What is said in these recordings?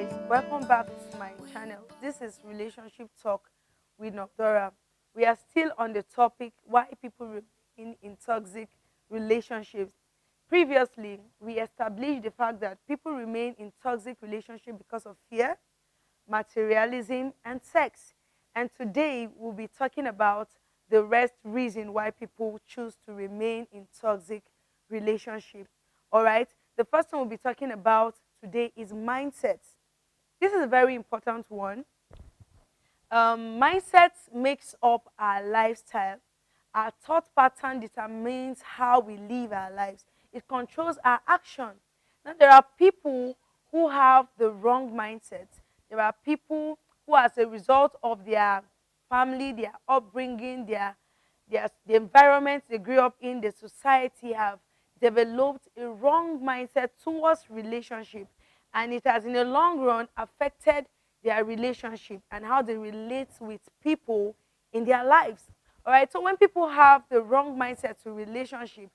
guys, welcome back to my channel. This is Relationship Talk with Noctora. We are still on the topic why people remain in toxic relationships. Previously, we established the fact that people remain in toxic relationships because of fear, materialism, and sex. And today we'll be talking about the rest reason why people choose to remain in toxic relationships. All right. The first one we'll be talking about today is mindset. This is a very important one. Mindset makes up our lifestyle. Our thought pattern determines how we live our lives. It controls our action. Now, there are people who have the wrong mindset. There are people who, as a result of their family, their upbringing, the environment they grew up in, the society, have developed a wrong mindset towards relationship, and it has in the long run affected their relationship and how they relate with people in their lives. All right, so when people have the wrong mindset to relationship,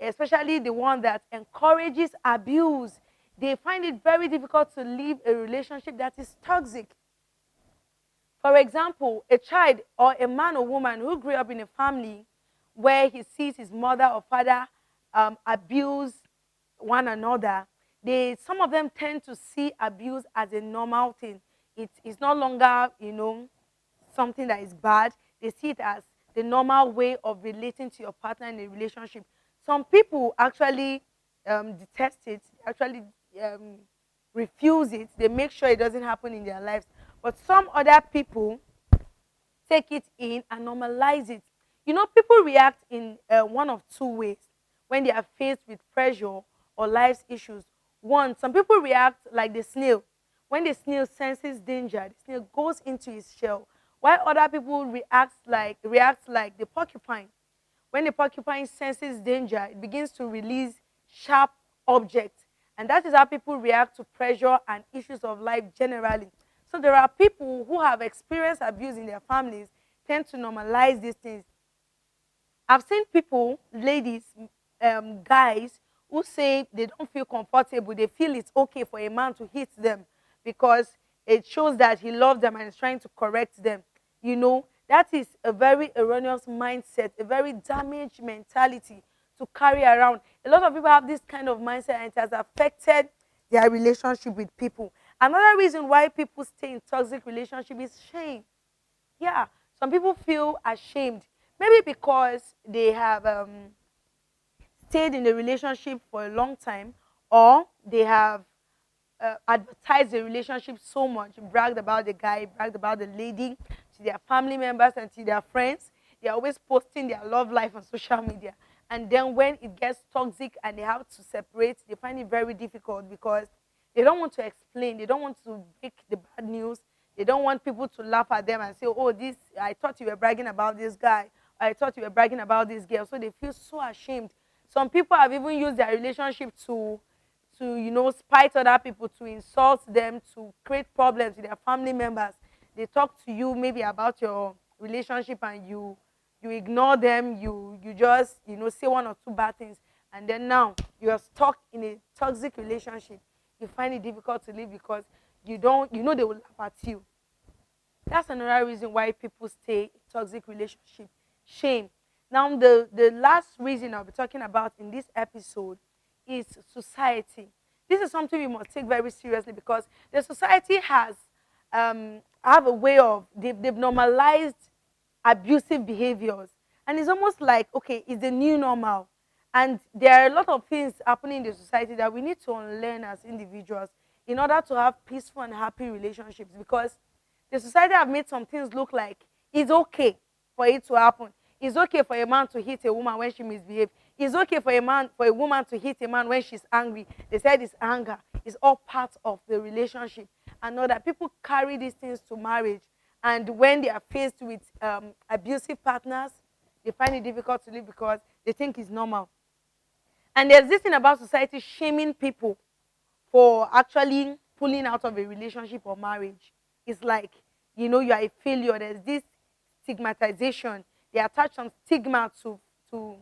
especially the one that encourages abuse, they find it very difficult to live a relationship that is toxic. For example, a child or a man or woman who grew up in a family where he sees his mother or father abuse one another, some of them tend to see abuse as a normal thing. It's no longer, something that is bad. They see it as the normal way of relating to your partner in a relationship. Some people actually detest it, actually um, refuse it. They make sure it doesn't happen in their lives. But some other people take it in and normalize it. People react in one of two ways when they are faced with pressure or life's issues. One, some people react like the snail. When the snail senses danger, the snail goes into its shell. While other people react like the porcupine. When the porcupine senses danger, it begins to release sharp objects. And that is how people react to pressure and issues of life generally. So there are people who have experienced abuse in their families, tend to normalize these things. I've seen people, ladies, guys, who say they don't feel comfortable. They feel it's okay for a man to hit them because it shows that he loves them and is trying to correct them. That is a very erroneous mindset, a very damaged mentality to carry around. A lot of people have this kind of mindset and it has affected their relationship with people. Another reason why people stay in toxic relationship is shame. Yeah, some people feel ashamed, maybe because they have stayed in the relationship for a long time, or they have advertised the relationship so much, bragged about the guy, bragged about the lady to their family members and to their friends. They're always posting their love life on social media. And then when it gets toxic and they have to separate, they find it very difficult because they don't want to explain, they don't want to break the bad news, they don't want people to laugh at them and say, oh, this, I thought you were bragging about this guy, I thought you were bragging about this girl. So they feel so ashamed. Some people have even used their relationship to spite other people, to insult them, to create problems with their family members. They talk to you maybe about your relationship and you ignore them, you just say one or two bad things, and then now you are stuck in a toxic relationship. You find it difficult to live because they will laugh at you. That's another reason why people stay in toxic relationship. Shame. Now, the last reason I'll be talking about in this episode is society. This is something we must take very seriously because the society have a way of they've normalized abusive behaviors, and it's almost like, okay, it's the new normal. And there are a lot of things happening in the society that we need to unlearn as individuals in order to have peaceful and happy relationships, because the society have made some things look like it's okay for it to happen. It's okay for a man to hit a woman when she misbehaves. It's okay for a woman to hit a man when she's angry. They said it's anger. It's all part of the relationship. And know that people carry these things to marriage. And when they are faced with abusive partners, they find it difficult to live because they think it's normal. And there's this thing about society shaming people for actually pulling out of a relationship or marriage. It's like, you are a failure. There's this stigmatization. They attach some stigma to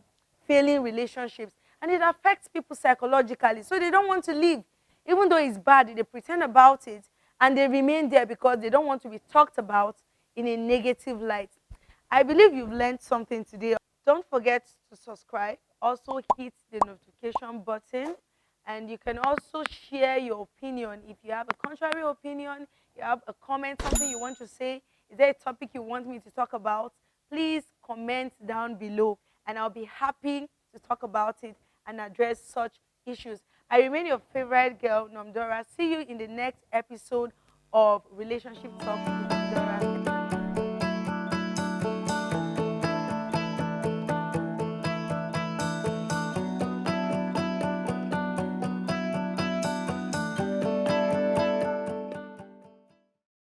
failing relationships. And it affects people psychologically. So they don't want to leave. Even though it's bad, they pretend about it. and they remain there because they don't want to be talked about in a negative light. I believe you've learned something today. Don't forget to subscribe. Also hit the notification button, and you can also share your opinion. If you have a contrary opinion, you have a comment, something you want to say, is there a topic you want me to talk about, please comment down below, and I'll be happy to talk about it and address such issues. I remain your favorite girl, Nomdora. See you in the next episode of Relationship Talk with Nomdora.